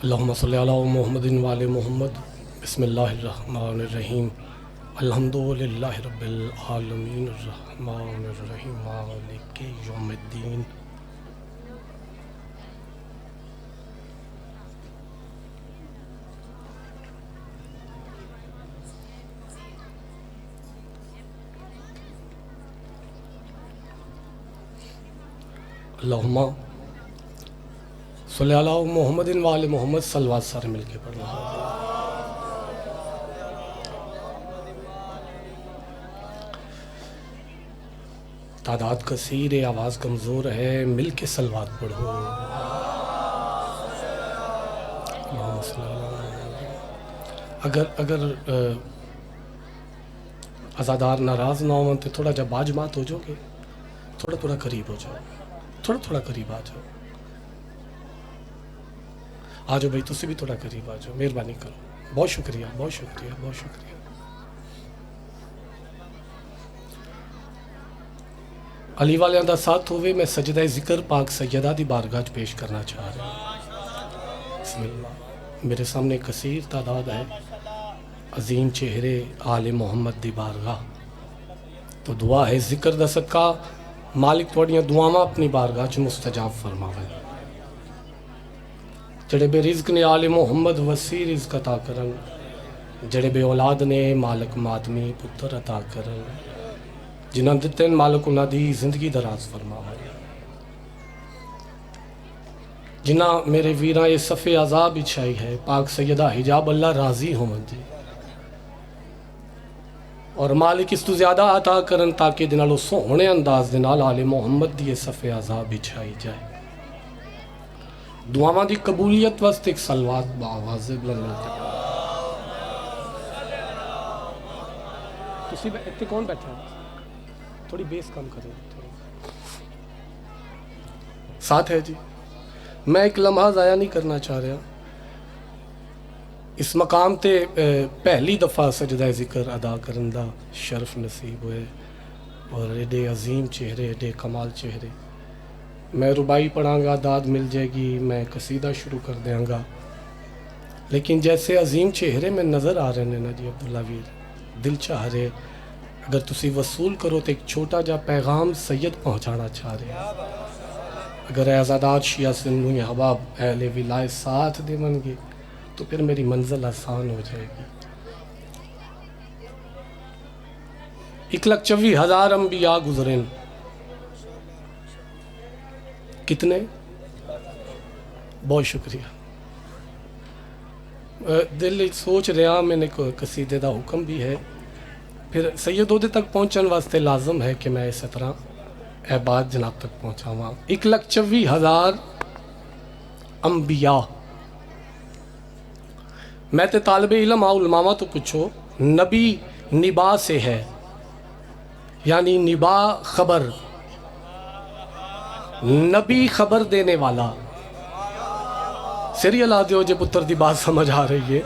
اللہم صلی علی محمد وعلی محمد بسم اللہ الرحمن الرحیم الحمدللہ رب العالمین الرحمن الرحیم مالک یوم الدین اللہم صلی علی محمد وعلی محمد صلوات سارے مل کے پڑھنا. تعداد کثیر ہے، آواز کمزور ہے، مل کے صلوات پڑھو. اللہم صلی علی اگر عزادار ناراض نہ ہوں تو تھوڑا جب باجمات ہو جاؤ گے، تھوڑا قریب ہو جاؤ، تھوڑا قریب آ جاؤ. آ جاؤ بھائی، تسی بھی تھوڑا قریب آ جاؤ، مہربانی کرو. بہت شکریہ بہت شکریہ بہت شکریہ. علی والیاں دا ساتھ ہوئے، میں سجدہ ذکر پاک سیدہ دی بارگاہ پیش کرنا چاہ رہا ہوں. بسم اللہ. میرے سامنے کثیر تعداد ہے، عظیم چہرے آل محمد دی بارگاہ. تو دعا ہے ذکر دا صدقہ مالک توڑیاں دعاواں اپنی بارگاہ چ مستجاب فرماوے. جڑے بے رزق نے آل محمد وسیع رزق عطا کرن، جڑے بے اولاد نے مالک ماتمی پتر عطا کرن، جنہاں دتن مالک انہاں دی زندگی دراز فرماوے. جنہاں میرے ویراں یہ صف عذاب بچھائی ہے، پاک سیدہ حجاب اللہ راضی ہوں جی، اور مالک اس تو زیادہ عطا کرن تاکہ دنالو سونے انداز دنال آل محمد دی صف عذاب بچھائی جائے. دعاواں دی قبولیت واسطے ایک صلوات بآواز بلند ملتے. تسی اتنے کون بیٹھا ہے؟ تھوڑی بیس کم کریں. ساتھ ہے جی. میں ایک لمحہ ضائع نہیں کرنا چاہ رہا. اس مقام تے پہلی دفعہ سجدہ ذکر ادا کرن دا شرف نصیب ہوئے، اور ایڈے عظیم چہرے، ایڈے کمال چہرے. میں ربائی پڑھاں گا، داد مل جائے گی، میں قصیدہ شروع کر دیاں گا. لیکن جیسے عظیم چہرے میں نظر آ رہے ہیں نا جی عبداللہ ویر، دل چاہ رہے اگر تسی وصول کرو تو ایک چھوٹا جا پیغام سید پہنچانا چاہ رہے ہیں. اگر اعزادات شیعہ سنی احباب اہل ولایت ساتھ دے من گے تو پھر میری منزل آسان ہو جائے گی. 1,24,000 انبیاء گزریں. کتنے؟ بہت شکریہ. دل سوچ رہا میں نے قصیدے دا حکم بھی ہے، پھر سید عہدے تک پہنچن واسطے لازم ہے کہ میں اس طرح احباب جناب تک پہنچاواں. 1,24,000 انبیاء. میں تے طالب علم علماء تو پوچھو، نبی نبا سے ہے، یعنی نبا خبر، نبی خبر دینے والا. سریعل آدھے ہو جے پتر دی بات سمجھ آ رہی ہے.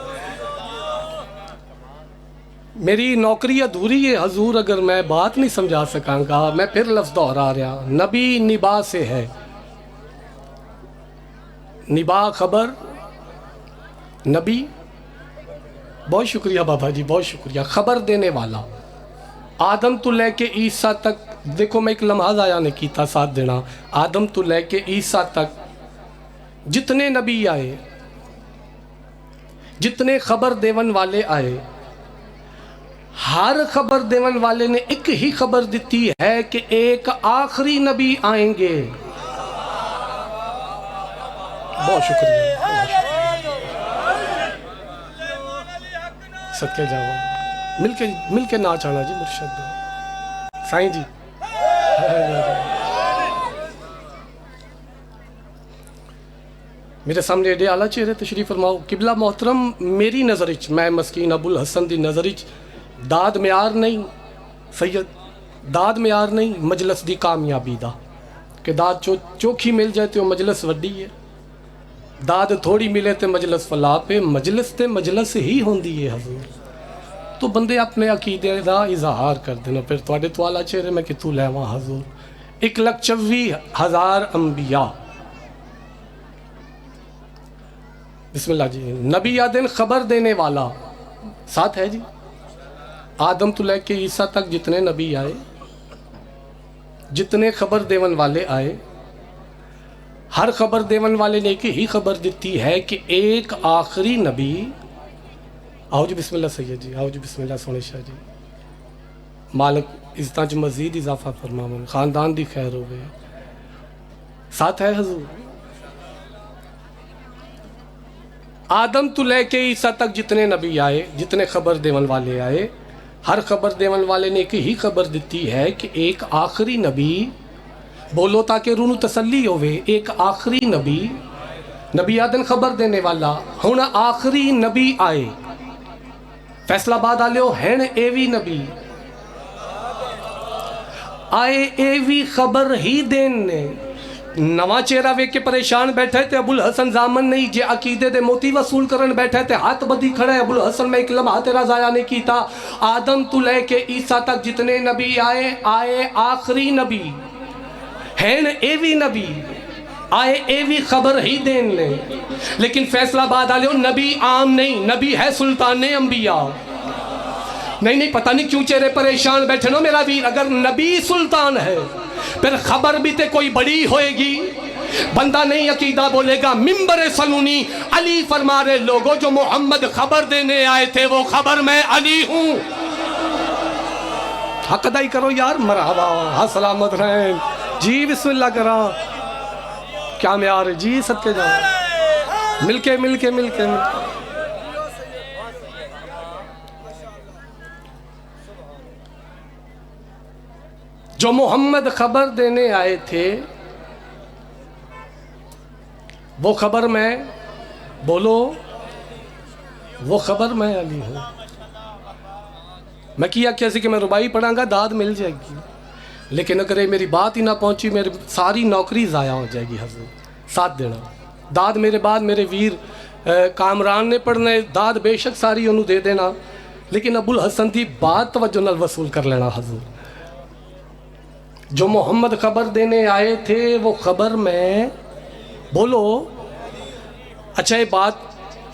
میری نوکری ادھوری ہے حضور اگر میں بات نہیں سمجھا سکاں گا. میں پھر لفظ دہرا رہا، نبی نبا سے ہے، نبا خبر، نبی. بہت شکریہ بابا جی بہت شکریہ. خبر دینے والا. آدم تو لے کے عیسیٰ تک، دیکھو میں ایک لمحہ ضائع نہیں کیتا، ساتھ دینا. آدم تو لے کے عیسیٰ تک جتنے نبی آئے، جتنے خبر دیون والے آئے، ہر خبر دیون والے نے ایک ہی خبر دیتی ہے کہ ایک آخری نبی آئیں گے. بہت شکریہ. صدقے جاؤ، مل کے نہ چاہنا جی مرشد سائیں جی. میرے سامنے ایڈے اعلیٰ چہرے تشریف فرماؤ. قبلہ محترم، میری نظرچ، میں مسکین ابو الحسن دی نظرچ داد معیار نہیں سید، داد معیار نہیں مجلس دی کامیابی دا. کہ داد چوکھی مل جائے تو مجلس وڈی ہے، داد تھوڑی ملے تے مجلس فلا پہ. مجلس تے مجلس ہی ہوندی ہے حضور. تو بندے اپنے عقیدے دا اظہار کر دینا. پھر تواڈے تو اعلیٰ چہرے میں کتوں لیواں حضور. 1,24,000 انبیاء. بسم اللہ جی. نبی دن خبر دینے والا ساتھ ہے جی. آدم تو لے کے عیسیٰ تک جتنے نبی آئے, جتنے خبر دیون والے آئے, ہر خبر دیون والے نے ایک ہی خبر دیتی ہے کہ ایک آخری نبی. آؤ جی بسم اللہ سید جی, آؤ جی بسم اللہ سونے شاہ جی. مالک عزتاں چ مزید اضافہ فرماون, خاندان دی خیر ہوئے. ساتھ ہے حضور. آدم تو لے کے عیسیٰ تک جتنے نبی آئے, جتنے خبر دیون والے آئے, ہر خبر دیون والے نے ایک ہی خبر دیتی ہے کہ ایک آخری نبی, بولو تاکہ روح نو تسلی ہوئے, ایک آخری نبی, نبی آدن خبر دینے والا ہن آخری نبی آئے. فیصلہ آباد آلیو ہن ایوی نبی آئے, ایوی خبر ہی دین نے. نواں چہرہ ویک کے پریشان بیٹھے تھے ابو الحسن زامن نہیں جے عقیدے دے موتی وصول کرن بیٹھے تھے, ہاتھ بدی کھڑے ابو الحسن میں ایک لمحہ تیرا ضائع نہیں کیتا. آدم تو لے کے عیسیٰ تک جتنے نبی آئے, آئے آخری نبی ہیں, ایوی نبی آئے, ایوی خبر ہی دین لے. لیکن فیصلہ آباد آلیو نبی عام نہیں, نبی ہے سلطان انبیاء. نہیں پتہ نہیں کیوں چہرے پریشان بیٹھے نو میرا ویر. اگر نبی سلطان ہے پھر خبر بھی تے کوئی بڑی ہوئے گی. بندہ نہیں عقیدہ بولے گا ممبر سلونی علی فرما رہے لوگوں جو محمد خبر دینے آئے تھے وہ خبر میں علی ہوں. حق ادائی کرو یار, مرحبا, ہاں سلامت رہیں جی. بسم اللہ کرا کیا معیار ہے جی, صدقے جاؤ مل کے مل کے مل کے مل کے. جو محمد خبر دینے آئے تھے وہ خبر میں, بولو وہ خبر میں علی ہوں. میں کیا کیسے کہ میں ربائی پڑھاں گا داد مل جائے گی, لیکن اگر میری بات ہی نہ پہنچی میری ساری نوکری ضائع ہو جائے گی. حضور ساتھ دینا, داد میرے بعد میرے ویر کامران نے پڑھنا ہے, داد بے شک ساری انہوں دے دینا, لیکن ابو الحسن دی بات توجہ نال وصول کر لینا. حضور جو محمد خبر دینے آئے تھے وہ خبر میں, بولو. اچھا یہ بات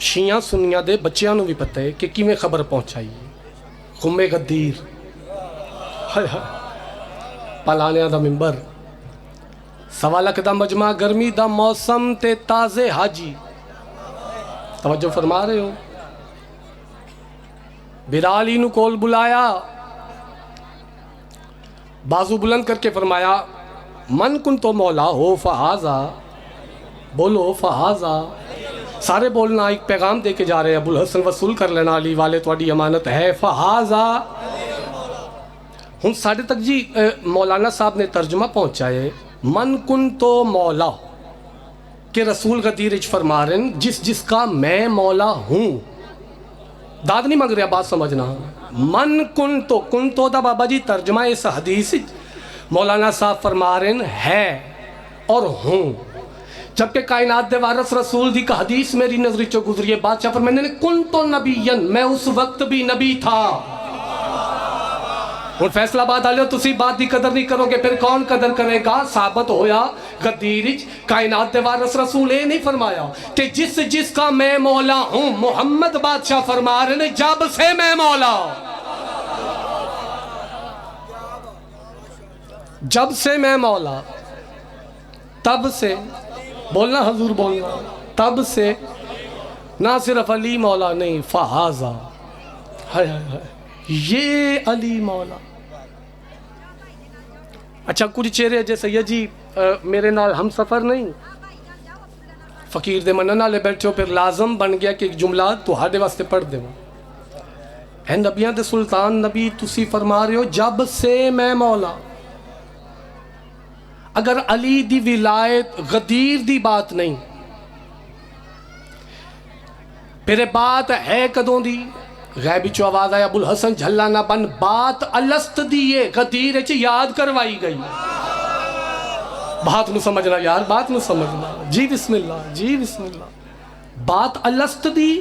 شیعہ سنیاں دے بچیاں نو بھی پتہ ہے کہ کیویں خبر پہنچائی. خم غدیر پالانیاں دا ممبر, سوا لکھ دا مجمع, گرمی دا موسم تے تازے حاجی. توجہ فرما رہے ہو. بلالی نو کول بلایا, بازو بلند کر کے فرمایا من کن تو مولا ہو فہازا, بولو فہازا. سارے بولنا, ایک پیغام دے کے جا رہے ہیں. ابو الحسن وصول کر لینا, علی والے تواڈی امانت ہے. فہازا ہن ساڑھے تک جی مولانا صاحب نے ترجمہ پہنچائے من کن تو مولا کہ رسول غدیر اچ فرما رہے ہیں جس جس کا میں مولا ہوں. داد نہیں مانگ رہا, بات سمجھنا. من کن تو دا بابا جی ترجمہ اس حدیث مولانا صاحب فرما رہے ہیں ہے اور ہوں. جبکہ کائنات دے وارث رسول دی کا حدیث میری نظری چو گزری ہے. بادشاہ فرمانے نے کن تو نبیین, میں اس وقت بھی نبی تھا. اور فیصلہ بات آلے ہو تسی بات دی قدر نہیں کرو گے پھر کون قدر کرے گا. ثابت ہویا غدیرج کائنات دے وارث رسول اے نہیں فرمایا کہ جس جس کا میں مولا ہوں. محمد بادشاہ فرما رہے ہیں جب سے میں مولا, جب سے میں مولا, تب سے, بولنا حضور بولنا, تب سے. نہ صرف علی مولا نہیں, فہازا یہ علی مولا. اچھا کچھ چہرے جیسے یہ جی میرے نال ہم سفر نہیں, فقیر دے منن والے بیٹھے ہو, پھر لازم بن گیا کہ ایک جملہ تہاڈے واسطے پڑھ دے. اے نبیاں دے سلطان نبی تسی فرما رہے ہو جب سے میں مولا. اگر علی دی ولایت غدیر دی بات نہیں پھر بات ہے کدوں دی. غیبی چو آواز آیا ابو الحسن جھلا نہ بن, بات الست دیئے غدیر چ یاد کروائی گئی. بات نو سمجھنا یار, بات نو سمجھنا. جی بسم اللہ, جی بسم اللہ. بات الست دی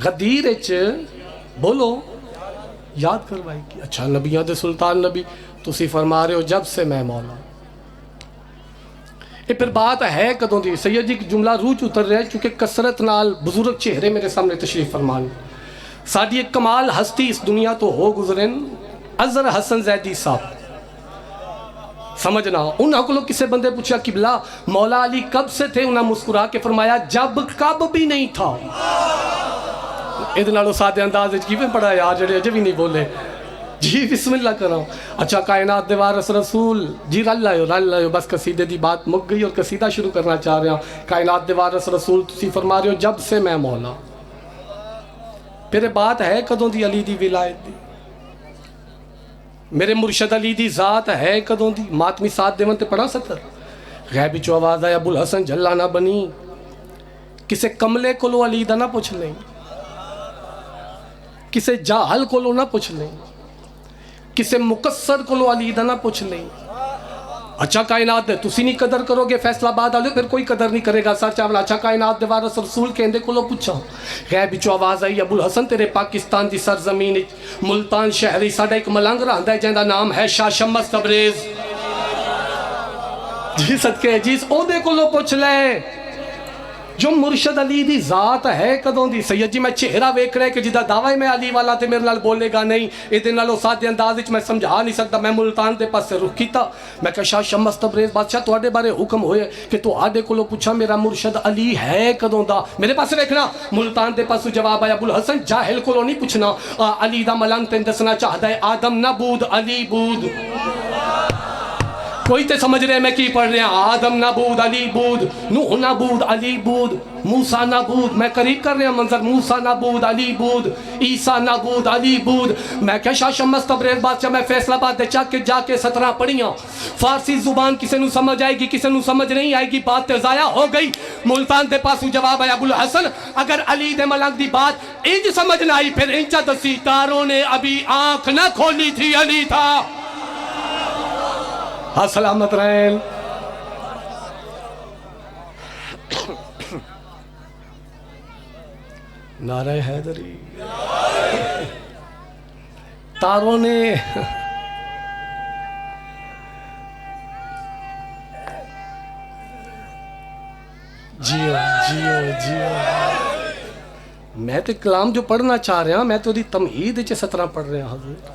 غدیر چ, بولو یاد کروائی گئی. اچھا نبیاں دے سلطان نبی تسی فرما رہے ہو جب سے میں مولا. یہ پھر بات ہے کدوں دی؟ سید جی جملہ روح چ اتر رہا ہے چونکہ کثرت نال بزرگ چہرے میرے سامنے تشریف فرمان. ساری ایک کمال ہستی اس دنیا تو ہو گزرن اظہر حسن زیدی صاحب. سمجھنا انہوں کو کسے بندے پوچھا قبلہ مولا علی کب سے تھے؟ انہوں نے مسکرا کے فرمایا جب کب بھی نہیں تھا. ادھنالو سادے انداز کی بھی پڑھا یار جڑے اجے بھی نہیں بولے. جی بسم اللہ کرو. اچھا کائنات دے وارث رسول جی رل لائیو بس قصیدے دی بات مک گئی اور قصیدہ شروع کرنا چاہ رہے ہیں. کائنات دے وارث رسول تسی فرما رہے ہو جب سے میں مولا. پھر بات ہے کدوں دی علی دی ولایت دی؟ میرے مرشد علی دی ذات ہے کدوں دی؟ ماتمی ساتھ دیون تے پڑھا ستر غیبی چو آواز آیا ابو الحسن جھلا نہ بنی. کسے کملے کولو علی دا نہ پوچھ لیں، کسے جاہل کولو نہ پوچھ لیں، کسے مقصر کولو علی دا نہ پوچھ لیں. اچھا کائنات دے تسی نہیں قدر کرو گے فیصلہ باد آلے پھر کوئی قدر نہیں کرے گا. سر چاولا اچھا کائنات دے وارث رسول کہندے کولو پوچھا غیب وچوں آواز آئی ابو الحسن تیرے پاکستان دی سرزمین ملتان شہری ساڈا ایک ملنگ رہندا ہے جیندا نام ہے شاہ شمس تبریز. جی صدقے جی او دے کولو پوچھ لے جو مرشد علی دی ذات ہے کدوں دی. سید جی میں چہرہ ویکھ رہے کہ جدا دعوی میں علی والا تے میرے نال بولے گا نہیں. ادھے نالو سادے انداز وچ میں سمجھا نہیں سکتا. میں ملتان دے پاس سے رخ کیتا. میں کہا شاہ شمس تبریز بادشاہ تواڈے بارے حکم ہوئے کہ تواڈے کولو پوچھا میرا مرشد علی ہے کدوں دا. میرے پاس ویکھنا ملتان دے پاسوں جواب آیا ابو الحسن جاہل کولو نہیں پوچھنا. علی دا ملنگ تین دسنا چاہدا ہے آدم نہ بود علی بود. کوئی تے سمجھ رہے میں کی پڑھ رہے ہیں؟ آدم نہ بود علی بود، نوح نہ بود علی بود، موسیٰ نہ بود. میں قریب کر رہے ہیں منظر. موسیٰ نہ بود علی بود، عیسیٰ نہ بود علی بود. میں کہا شاہ شمس تبریز بادشاہ میں فیصلہ باد دے چاک کے جا کے 17 پڑھیاں. فارسی زبان کسے نو سمجھ آئے گی کسے نو سمجھ نہیں آئے گی. بات تے ضائع ہو گئی. ملتان دے پاسوں جواب آیا ابو الحسن اگر علی دے ملنگ دی بات انج سمجھ نہ آئی پھر انچا دسی تاروں نے ابھی آنکھ نہ کھولی تھی علی تھا. ہاں سلامت رہیں. نعرہ حیدری تاروں نے جیو جیو جیو. میں تے کلام جو پڑھنا چاہ رہا میں تو دی تمہید 17 پڑھ رہا حضور.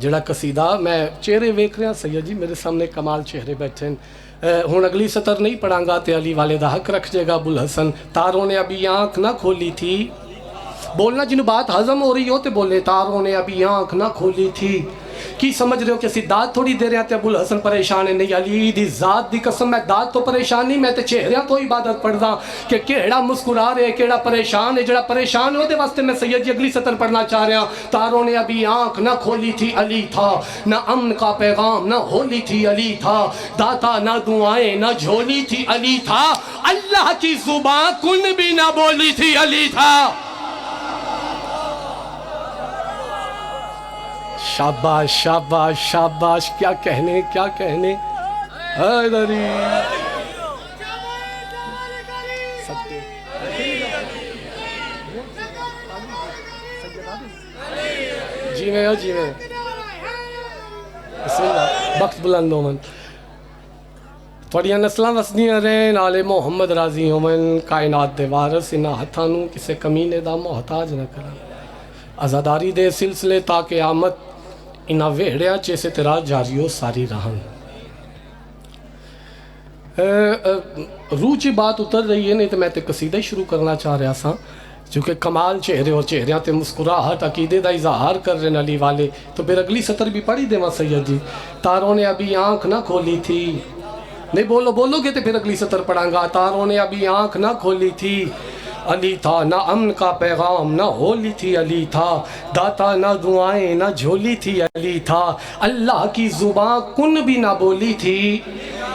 جڑا قصیدہ میں چہرے ویکھ رہا سید جی میرے سامنے کمال چہرے بیٹھے ہیں. ہون اگلی سطر نہیں پڑھاں گا تے علی والے دا حق رکھ جائے گا ابو الحسن. تاروں نے ابھی آنکھ نہ کھولی تھی. بولنا جنہوں بات ہضم ہو رہی ہو تے بولے تاروں نے ابھی آنکھ نہ کھولی تھی. کی سمجھ رہے ہو کہ اسی داد تھوڑی دے رہے ہیں ابو الحسن پریشان ہے؟ نہیں علی دی ذات دی قسم میں داد تو پریشان نہیں. میں تے چہرے تو عبادت پڑھدا کہ کیڑا مسکرا رہے کیڑا پریشان ہے. جڑا پریشان ہو دے واسطے میں سید جی اگلی سطر پڑھنا چاہ رہا. تاروں نے ابھی آنکھ نہ کھولی تھی علی تھا. نہ امن کا پیغام نہ ہولی تھی علی تھا. داتا نہ دعائیں نہ جھولی تھی علی تھا. اللہ کی زبان کن بھی نہ بولی تھی علی تھا. شاباش شاباش شاباش. کیا کہنے کیا کہنے. حیدری جی میں جی میں بسم اللہ. وقت بلند ہومن تھوڑیاں نسلاں وسدیاں رہن آل محمد راضی ہومن. کائنات دے وارث انہاں ہتھاں نوں کسے کمینے دا محتاج نہ کرن. عزاداری دے سلسلے تا قیامت انہاں ویڑیاں چیسے تیرا جاریو ساری رہن. روح چی بات اتر رہی ہے نہیں تو میں تے قصیدہ ہی شروع کرنا چاہ رہا سا چونکہ کمال چہرے اور چہریاں تے مسکراہٹ عقیدے دا اظہار کر رہے علی والے. تو پھر اگلی سطر بھی پڑھی دے وہاں سید جی. تاروں نے ابھی آنکھ نہ کھولی تھی. نہیں بولو گے تو پھر اگلی سطر پڑھاں گا. تاروں نے ابھی آنکھ نہ کھولی تھی علی تھا. نہ امن کا پیغام نہ ہولی تھی علی تھا. داتا نہ دعائیں نہ جھولی تھی علی تھا. اللہ کی زبان کن بھی نہ بولی تھی.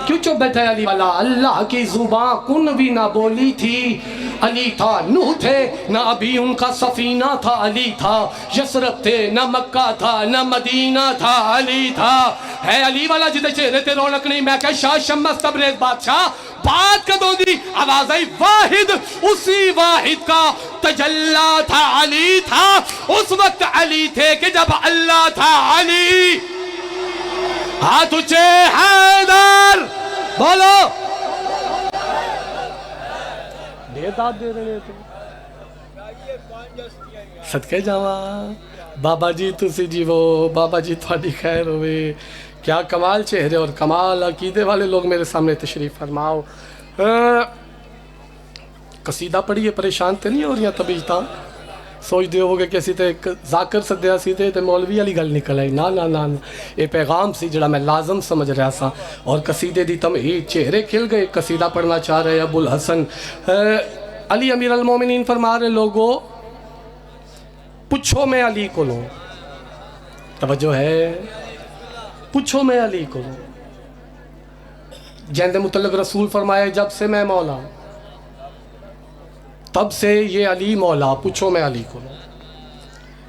کیوں چپ بیٹھا ہے علی والا؟ اللہ کی زبان کن بھی نہ بولی تھی علی تھا. نوح تھے نہ ابھی ان کا سفینہ تھا علی تھا. یثرب تھے نہ مکہ تھا نہ مدینہ تھا علی تھا. ہے علی والا جدے چہرے تے رونق نہیں. میں کہ شاہ شمس تبریز بادشاہ بات کدوں دی؟ آواز آئی واحد اسی واحد کا تجلی تھا علی تھا. اس وقت علی تھے کہ جب اللہ تھا علی. ہاتھ اچھے حیدر بولو ڈھیر داد دے رہے تھے صدقے جاواں بابا جی تسی جیو بابا جی تھوڑی خیر ہوئے کیا کمال چہرے اور کمال عقیدے والے لوگ میرے سامنے تشریف فرماؤ قصیدہ پڑھیے پریشان تے نہیں ہو رہی ہیں طبیعتاں سوچ دے ہو گے کہ اسی تے ذاکر سدیا سی تے مولوی والی گل نکل آئی نا نا نا یہ پیغام سی جڑا میں لازم سمجھ رہا سا اور قصیدے دی تمہید چہرے کھل گئے قصیدہ پڑھنا چاہ رہے ابو الحسن علی امیر المومنین فرما رہے لوگوں پوچھو میں علی کو لوں توجہ ہے پوچھو میں علی کو لوں جہاں دے متعلق رسول فرمائے جب سے میں مولا تب سے یہ علی مولا پوچھو میں علی کو لوں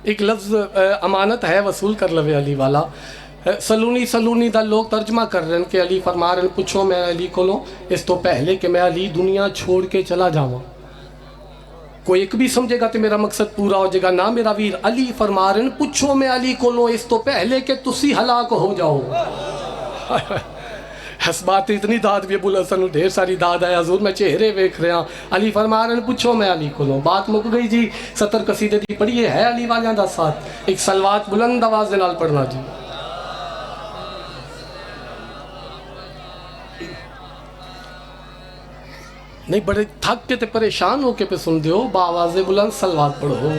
ایک لفظ امانت ہے وصول کر لوے علی والا سلونی دا لوگ ترجمہ کر رہے ہیں کہ علی فرما رہے ہیں پوچھو میں علی کو لوں اس تو پہلے کہ میں علی دنیا چھوڑ کے چلا جاؤں کوئی ایک بھی سمجھے گا تو میرا مقصد پورا ہو جائے گا نا میرا ویر علی فرما رہے ہیں پوچھو میں علی کو لوں اس تو پہلے کہ تسی ہلاک ہو جاؤ اس بات اتنی داد بھی ابو الحسن ڈھیر ساری داد ہے حضور میں چہرے ویکھ رہا علی فرما رہے ہیں پوچھو میں علی کو لوں بات مک گئی جی 70 قصیدے دی پڑھیے ہے علی والیاں دا ساتھ ایک سلوات بلند آواز دے نال پڑھنا جی نہیں بڑے تھک کے تے پریشان ہو کے پہ سن دیو باواز بلند سلوات پڑھو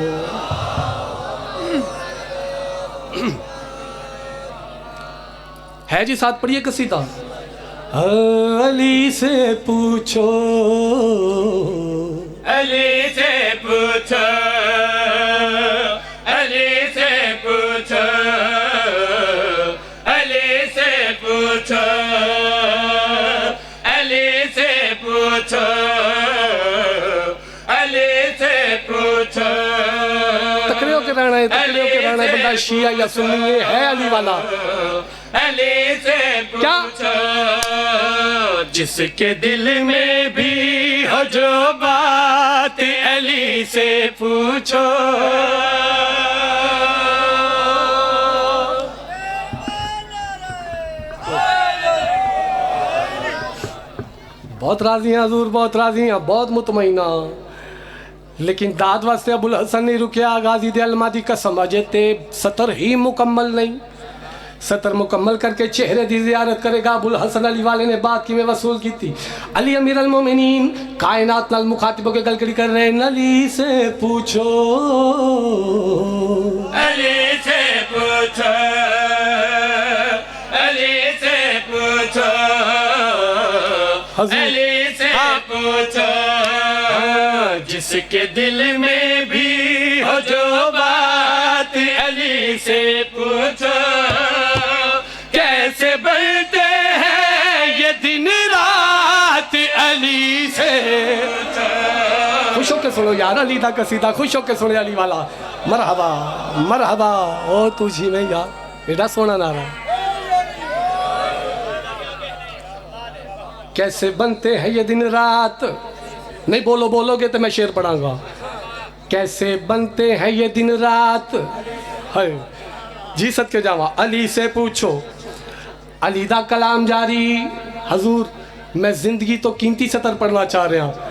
ہے جی ساتھ پڑھیے قصیدہ علی سے پوچھو علی سے پوچھو علی سے پوچھو علی سے پوچھو علی سے پوچھو علی سے پوچھو تکڑے ہو کے رہنا ہے بندہ شیعہ یا سنی ہے علی والا علی سے پوچھو جس کے دل میں بھی ہو جو بات علی سے پوچھو بہت راضی ہیں حضور بہت راضی ہیں بہت مطمئنہ لیکن داد واسطے ابو الحسن نہیں رکیا غازی دے علماء دی قسم اجے تے سطر ہی مکمل نہیں سطر مکمل کر کے چہرے دی زیارت کرے گا ابو الحسن علی والے نے بات کی میں وصول کی تھی علی امیر المومنین کائنات نال مخاطبوں کے گلکڑی کر رہے ہیں علی سے پوچھو علی سے پوچھو علی سے پوچھو علی سے پوچھو جس کے دل میں بھی ہو جو بات علی سے پوچھو کیسے بنتے ہیں یہ دن رات علی سے خوش ہو کے سنو یار علی دا قصیدہ خوش ہو کے سنے علی والا مرحبا مرحبا او تجھی میں یار ایڈا سونا نعرہ کیسے بنتے ہیں یہ دن رات نہیں بولو گے تو میں شعر پڑھاں گا کیسے بنتے ہیں یہ دن رات جی صدقے جاواں علی سے پوچھو علی دا کلام جاری حضور میں زندگی تو قیمتی سطر پڑھنا چاہ رہا ہوں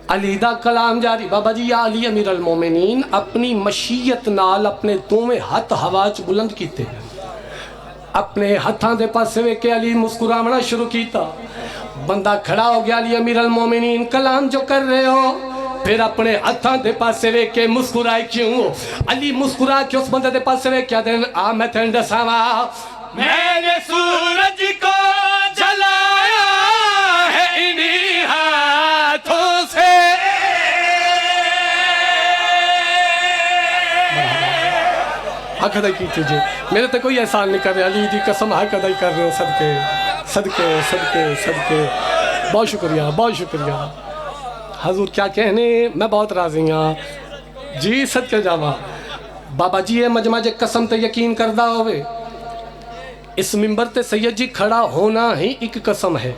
علی دا کلام جاری بابا جی یا علی امیر المومنین اپنی مشیت نال اپنے دوویں ہاتھ ہوا چ بلند کیتے اپنے ہاتھاں دے پاسے وے کے علی مسکراونا شروع کیتا بندہ کھڑا ہو گیا علی امیر المومنین کلام جو کر رہے ہو پھر اپنے ہاتھاں دے پاسے وے کے مسکرائے کیوں ہو علی مسکرا کے اس بندے دے پاسے وے کیا دین میں تین دساواں میں نے سورج کو جلایا ہے انہی ہاتھوں سے حق ادائی کی تجھے میرے تے کوئی احسان نہیں کر رہے علی دی قسم حق ادائی کر رہے ہو صدقے صدقے صدقے صدقے بہت شکریہ حضور کیا کہنے میں بہت راضی ہوں جی صدقے جاواں بابا جی یہ مجمع جے قسم تے یقین کردہ ہوئے اس منبر تے سید جی کھڑا ہونا ہی ایک قسم ہے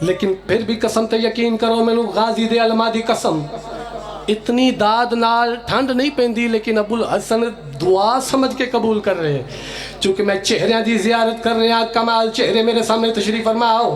لیکن پھر بھی قسم تے یقین کرو میں غازی دے علماء دی قسم اتنی داد نال ٹھنڈ نہیں پیندی لیکن ابو الحسن دعا سمجھ کے قبول کر رہے ہیں چونکہ میں چہریاں دی زیارت کر رہے ہیں کمال چہرے میرے سامنے تشریف فرماؤ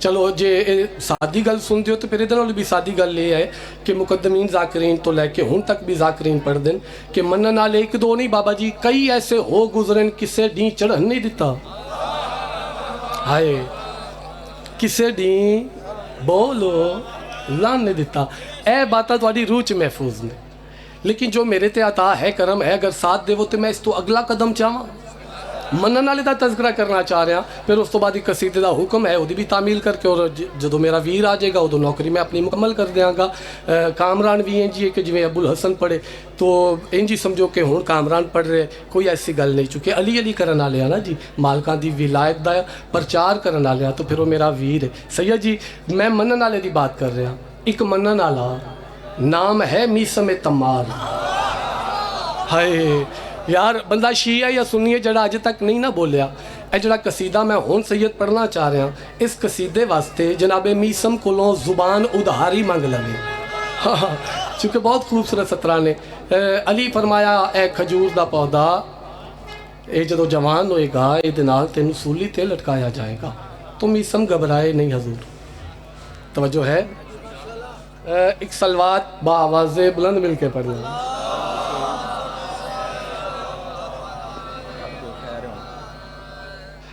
ਚਲੋ ਜੇ ਇਹ ਸਾਦੀ ਗੱਲ ਸੁਣਦੇ ਹੋ ਤਾਂ ਫਿਰ ਇਹਦੇ ਨਾਲ ਵੀ ਸਾਦੀ ਗੱਲ ਇਹ ਹੈ ਕਿ ਮੁਕੱਦਮੀਨ ਜ਼ਾਕਰੀਨ ਤੋਂ ਲੈ ਕੇ ਹੁਣ ਤੱਕ ਵੀ ਜ਼ਾਕਰੀਨ ਪੜ੍ਹਦੇ ਨੇ ਕਿ ਮੰਨਣ ਵਾਲੇ ਇੱਕ ਦੋ ਨਹੀਂ ਬਾਬਾ ਜੀ ਕਈ ਐਸੇ ਹੋ ਗੁਜ਼ਰਨ ਕਿਸੇ ਡੀ ਚੜ੍ਹਨ ਨਹੀਂ ਦਿੱਤਾ ਹਾਏ ਕਿਸੇ ਡੀ ਬੋਲੋ ਲਾਣ ਨਹੀਂ ਦਿੱਤਾ ਇਹ ਬਾਤਾਂ ਤੁਹਾਡੀ ਰੂਹ 'ਚ ਮਹਿਫੂਜ਼ ਨੇ ਲੇਕਿਨ ਜੋ ਮੇਰੇ ਤੇ ਅਤਾ ਹੈ ਕਰਮ ਹੈ ਅਗਰ ਸਾਥ ਦੇਵੋ ਤੇ ਮੈਂ ਇਸ ਤੋਂ ਅਗਲਾ ਕਦਮ ਚਾਹਾਂ ਮੰਨਣ ਵਾਲੇ ਦਾ ਤਜ਼ਕਰਾ ਕਰਨਾ ਚਾਹ ਰਿਹਾ ਫਿਰ ਉਸ ਤੋਂ ਬਾਅਦ ਇੱਕ ਕਸੀਦੇ ਦਾ ਹੁਕਮ ਹੈ ਉਹਦੀ ਵੀ ਤਾਮੀਲ ਕਰਕੇ ਔਰ ਜਦੋਂ ਮੇਰਾ ਵੀਰ ਆ ਜਾਏਗਾ ਉਦੋਂ ਨੌਕਰੀ ਮੈਂ ਆਪਣੀ ਮੁਕੰਮਲ ਕਰ ਦਿਆਂਗਾ ਕਾਮਰਾਨ ਵੀ ਇੰਜ ਹੀ ਹੈ ਕਿ ਜਿਵੇਂ ਅਬੁਲ ਹਸਨ ਪੜ੍ਹੇ ਤੋ ਇੰਜ ਹੀ ਸਮਝੋ ਕਿ ਹੁਣ ਕਾਮਰਾਨ ਪੜ੍ਹ ਰਹੇ ਕੋਈ ਐਸੀ ਗੱਲ ਨਹੀਂ ਚੁੱਕੇ ਅਲੀ ਅਲੀ ਕਰਨ ਵਾਲੇ ਆ ਨਾ ਜੀ ਮਾਲਕਾਂ ਦੀ ਵਿਲਾਇਤ ਦਾ ਪ੍ਰਚਾਰ ਕਰਨ ਵਾਲੇ ਆ ਤਾਂ ਫਿਰ ਉਹ ਮੇਰਾ ਵੀਰ ਹੈ ਸੈਯਦ ਜੀ ਮੈਂ ਮੰਨਣ ਵਾਲੇ ਦੀ ਬਾਤ ਕਰ ਰਿਹਾ ਇੱਕ ਮੰਨਣ ਵਾਲਾ ਨਾਮ ਹੈ ਮੀਸਮ ਤਮਾਰ ਹਾਏ ਯਾਰ ਬੰਦਾ ਸ਼ੀਆ ਜਾਂ ਸੁੰਨੀ ਹੈ ਜਿਹੜਾ ਅਜੇ ਤੱਕ ਨਹੀਂ ਨਾ ਬੋਲਿਆ ਇਹ ਜਿਹੜਾ ਕਸੀਦਾ ਮੈਂ ਹੁਣ ਸੈਯਦ ਪੜ੍ਹਨਾ ਚਾਹ ਰਿਹਾ ਇਸ ਕਸੀਦੇ ਵਾਸਤੇ ਜਨਾਬੇ ਮੀਸਮ ਕੋਲੋਂ ਜ਼ੁਬਾਨ ਉਧਾਰੀ ਮੰਗ ਲਵੇ چونکہ بہت خوبصورت سطرہ نے علی فرمایا اے کھجور دا پودا اے جدو جوان ہوئے گا اے دنال تینو سولی تے لٹکایا جائے گا تم اسم گھبرائے نہیں حضور توجہ ہے ایک سلوات با آواز بلند مل کے پڑھنا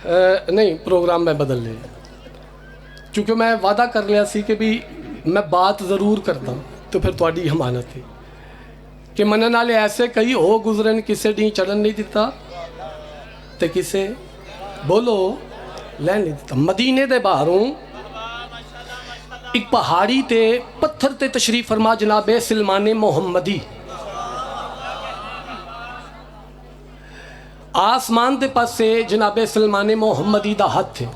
نہیں پروگرام میں بدل لے چونکہ میں وعدہ کر لیا سی کہ بھی میں بات ضرور کرتا ہوں تو پھر تواڈی امانت ہے کہ منن والے ایسے کئی ہو گزرن کسے ڈی چڑھن نہیں دیتا تے کسے بولو لین نہیں دیتا مدینے دے باہروں ایک پہاڑی تے پتھر تے تشریف فرما جناب سلمان محمدی آسمان دے پاس سے جناب سلمان محمدی دا ہاتھ تھے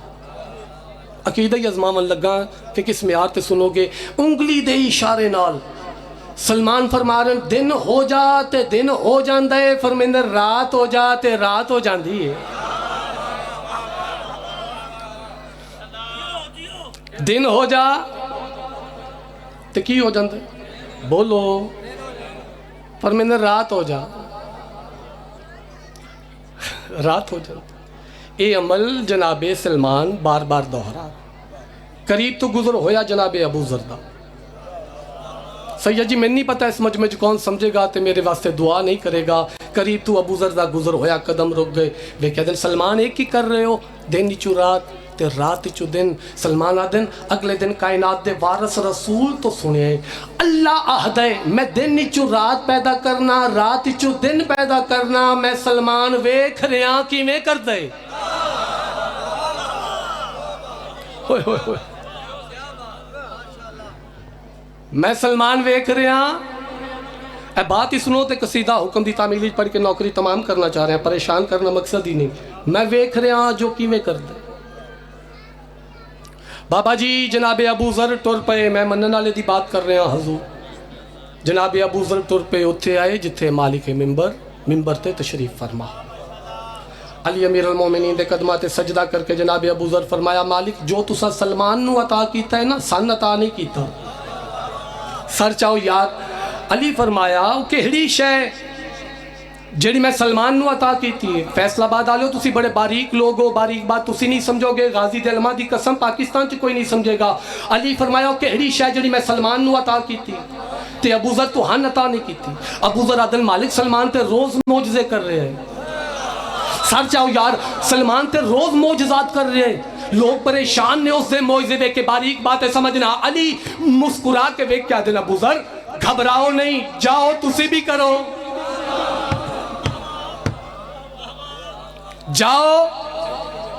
عقیدہ ہی ازماون لگا کہ کس معیار تے سنو گے انگلی دے اشارے نال سلمان فرما رہے دن ہو جاتے دن ہو جاندہ ہے فرمیندر رات ہو جاتے رات ہو جاندی ہے دن ہو جا تے کی ہو جاندہ ہے بولو فرمیندر رات ہو جا رات ہو جاندہ اے عمل جناب سلمان بار بار دوہرا قریب تو گزر ہویا جناب ابو زردہ سید جی میں نہیں پتا اس مجمع کون سمجھے گا تے میرے واسطے دعا نہیں کرے گا قریب تو ابو زردہ گزر ہویا قدم رک گئے وہ کہہ دن سلمان ایک ہی کر رہے ہو دن نیچو رات تے رات نیچو دن سلمان آدن اگلے دن کائنات دے وارث رسول تو سنے اللہ عہد ہے میں دن نیچو رات پیدا کرنا رات نیچو دن پیدا کرنا میں سلمان ویکھ رہا کی میں کر دے ہوئے ہوئے ہوئے میں سلمان ویکھ رہا اے بات ہی سنو تے قصیدہ حکم دی تعمیلی پڑھ کے نوکری تمام کرنا چاہ رہے ہیں پریشان کرنا مقصد ہی نہیں میں ویکھ رہا جو کی میں کر دے بابا جی جناب ابو ذر ٹر پے میں منن والے دی بات کر رہا حضور جناب ابو ذر ٹر پے اتھے آئے جتھے مالک ممبر تے تشریف فرما علی امیر المومنین دے قدمات سجدہ کر کے جناب ابو ذر فرمایا مالک جو تسا سلمان نو عطا کیتا ہے نا سن عطا نہیں کیتا سر چاہو یار علی فرمایا کہڑی شے جڑی میں سلمان نو عطا کی تھی فیصلہ آباد آلے ہو تسی بڑے باریک لوگ ہو باریک بات تسی نہیں سمجھو گے غازی دلما دی قسم پاکستان چ کوئی نہیں سمجھے گا علی فرمایا کہڑی شے جڑی میں سلمان نو عطا کی تھی تے ابو ذر تو ہن عطا نہیں کی تھی ابو ذر عدل مالک سلمان تے روز معجزے کر رہے ہیں سر چاہو یار سلمان تے روز معجزات کر رہے ہیں لوگ پریشان نے اس دے معجزے بے کے باریک بات ہے سمجھنا علی مسکرا کے بے کیا دینا ابو ذر گھبراؤ نہیں جاؤ تسی بھی کرو جاؤ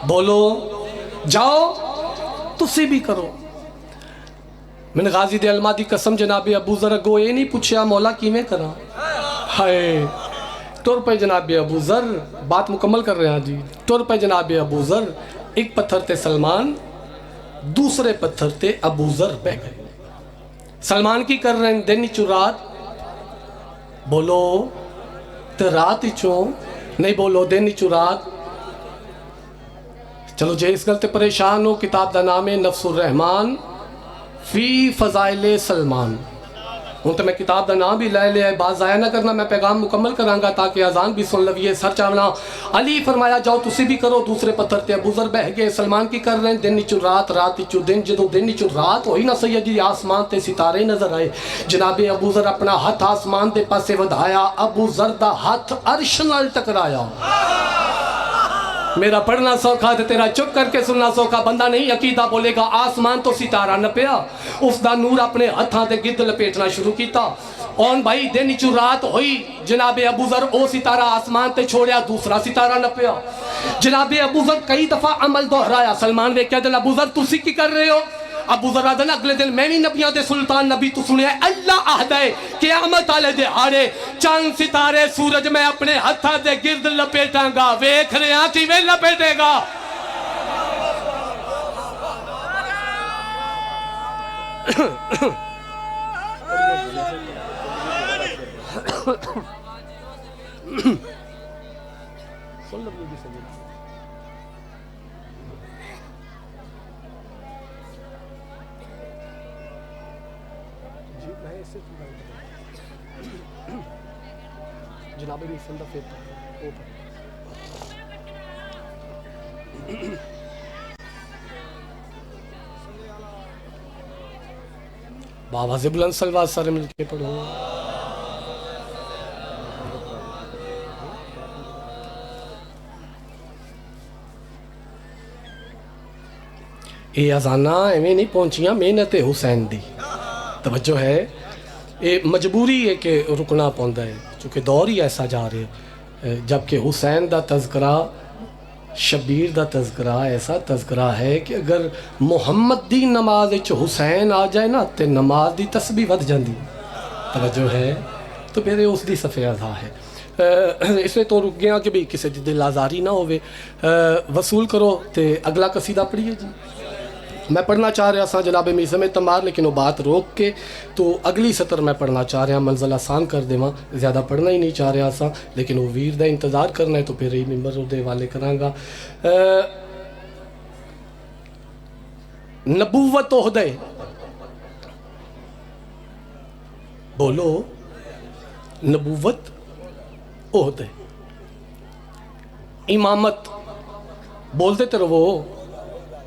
بولو جاؤ تسی بھی کرو میں نے غازی دے علماء دی قسم جناب ابو ذر گو یہ نہیں پوچھیا مولا کی میں کرا ہائے ٹور پہ جناب ابو ذر بات مکمل کر رہے ہیں جی ٹور پہ جناب ابو ذر ایک پتھر تے سلمان دوسرے پتھر تے ابو ذر بہ گئے سلمان کی کر رہے ہیں دن نیچو رات بولو تے رات نیچو نہیں بولو دن نیچو رات چلو جے اس گلتے پریشان ہو کتاب دا نام ہے نفس الرحمان فی فضائل سلمان ہوں تو میں کتاب دا نام بھی لے لیا ہے، بات ضائع نہ کرنا، میں پیغام مکمل کرانگا تاکہ اذان بھی سن لویے سر چاونا۔ علی فرمایا جاؤ تسی بھی کرو، دوسرے پتھر تے ابو ذر بہ گئے۔ سلمان کی کر رہے ہیں، دن نیچو رات، رات نیچو دن، جدو دن نیچو رات ہوئی نا سید جی آسمان تے ستارے نظر آئے۔ جناب ابو ذر اپنا ہاتھ آسمان دے پاسے ودھایا، ابو ذر دا ہاتھ عرش نال ٹکرایا۔ میرا پڑھنا سوکھا تے تیرا چپ کر کے سننا سوکھا، بندہ نہیں عقیدہ بولے گا آسمان تو ستارہ نہ پیا، اس دا نور اپنے ہتھاں تے گرد لپیٹنا شروع کیتا۔ اون بھائی دن نیچو رات ہوئی، جناب ابو ذر او ستارہ آسمان تے چھوڑیا، دوسرا ستارہ نہ پیا۔ جناب ابو ذر کئی دفعہ عمل دہرایا، سلمان نے کہا دل ابو ذر تسی کی کر رہے ہو؟ ابو ذر آدھنا اگلے دن میں بھی نبیاں دے سلطان نبی تو سنیا اللہ آہدائے قیامت آلے دے آرے چاند ستارے سورج میں اپنے ہتھا دے گرد لپیٹاں گا، ویکھ رہے ہیں کی میں لپیٹے گا۔ جناب بھی سندہ پھر بابا سے بلند سلوات سارے مل کے پڑھو۔ یہ ازانہ ایویں نہیں پہنچیاں محنت حسین دی، توجہ ہے، یہ مجبوری ہے کہ رکنا پوندا ہے چونکہ دور ہی ایسا جا رہے، جبکہ حسین دا تذکرہ شبیر دا تذکرہ ایسا تذکرہ ہے کہ اگر محمد دی نماز وچ حسین آ جائے نا تے نماز دی تسبیح ود جاندی، توجہ ہے، تو پھر اس دی صفحہ ادا ہے۔ اس میں تو رک گیا کہ بھی کسی دی دل آزاری نہ ہوئے، وصول کرو تے اگلا قصیدہ پڑھیے جی۔ میں پڑھنا چاہ رہا سا جناب میزم تمار، لیکن وہ بات روک کے تو اگلی سطر میں پڑھنا چاہ رہا، منزل آسان کر دے ماں، زیادہ پڑھنا ہی نہیں چاہ رہا سا، لیکن وہ ویر دا انتظار کرنا ہے تو پھر ہی ممبر دے والے کرانگا۔ نبوت عہدے، بولو نبوت عہدے، امامت بولتے تو رہو،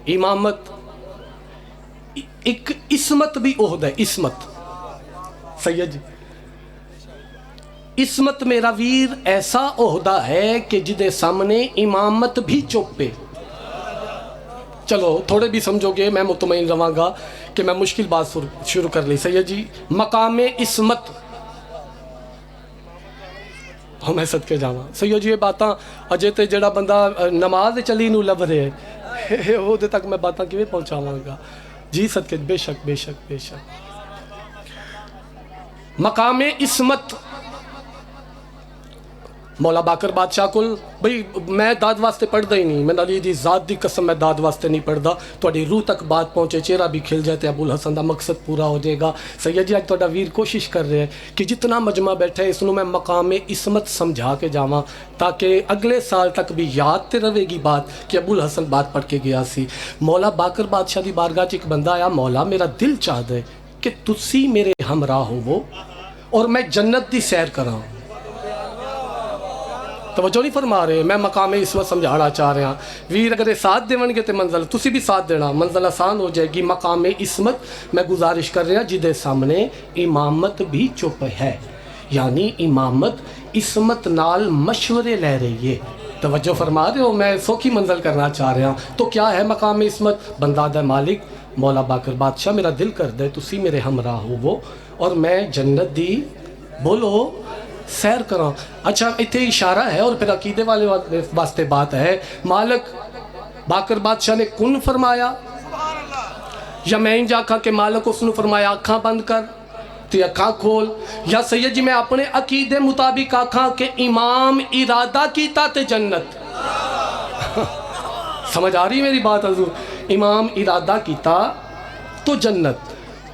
امامت ایک اسمت بھی عہدہ ہے، اسمت سید جی، اسمت میرا ویر ایسا عہدہ ہے کہ جدے سامنے امامت بھی چوپے۔ چلو تھوڑے بھی سمجھو گے میں مطمئن رہاں گا کہ میں مشکل بات شروع کر لی۔ سید جی مقام اسمت، ہم میں صدقے جاواں سید جی یہ باتاں اجے تے جڑا بندہ نماز چلی نو لب رہے ہیں وہ دے تک میں باتاں کیویں پہنچاواں گا جی؟ صدقے بے شک بے شک بے شک۔ مقام اسمت مولا باقر بادشاہ کل بھئی میں داد واسطے پڑھدا ہی نہیں، میں علی دی ذات دی قسم میں داد واسطے نہیں پڑھدا، تہاڈی روح تک بات پہنچے، چہرہ بھی کھل جائے تے ابو الحسن دا مقصد پورا ہو جائے گا۔ سید جی آج تہاڈا ویر کوشش کر رہے ہیں کہ جتنا مجمع بیٹھا ہے اس نو میں مقام اسمت سمجھا کے جاواں تاکہ اگلے سال تک بھی یاد تے رہے گی بات کہ ابو الحسن بات پڑھ کے گیا سی۔ مولا باقر بادشاہ دی بارگاہ چ ایک بندہ آیا، مولا میرا دل چاہدا ہے کہ تسی میرے ہمراہ ہوو اور میں جنت دی سیر کراں۔ توجہ نہیں فرما رہے، میں مقام اسمت سمجھانا چاہ رہا ہوں۔ ویر اگر ساتھ دیون گے تو منزل تسی بھی ساتھ دینا، منزل آسان ہو جائے گی۔ مقام اسمت میں گزارش کر رہا جدے سامنے امامت بھی چپ ہے، یعنی امامت اسمت نال مشورے لے رہی ہے۔ توجہ فرما رہے ہو، میں سوکھی منزل کرنا چاہ رہا ہوں۔ تو کیا ہے مقام اسمت؟ بندہ دے مالک مولا باقر بادشاہ میرا دل کر دے تسی میرے ہمراہ ہو اور میں جنت دی بولو سیر کراں۔ اچھا اتنے اشارہ ہے اور پھر عقیدے والے واسطے بات ہے، مالک باقر بادشاہ نے کن فرمایا یا میں انجا کھا کہ مالک اس نے فرمایا آنکھاں بند کر تے آنکھاں کھول، یا سید جی میں اپنے عقیدے مطابق آنکھاں کہ امام ارادہ کیتا تے جنت۔ سمجھ آ رہی میری بات حضور؟ امام ارادہ کیتا تو جنت۔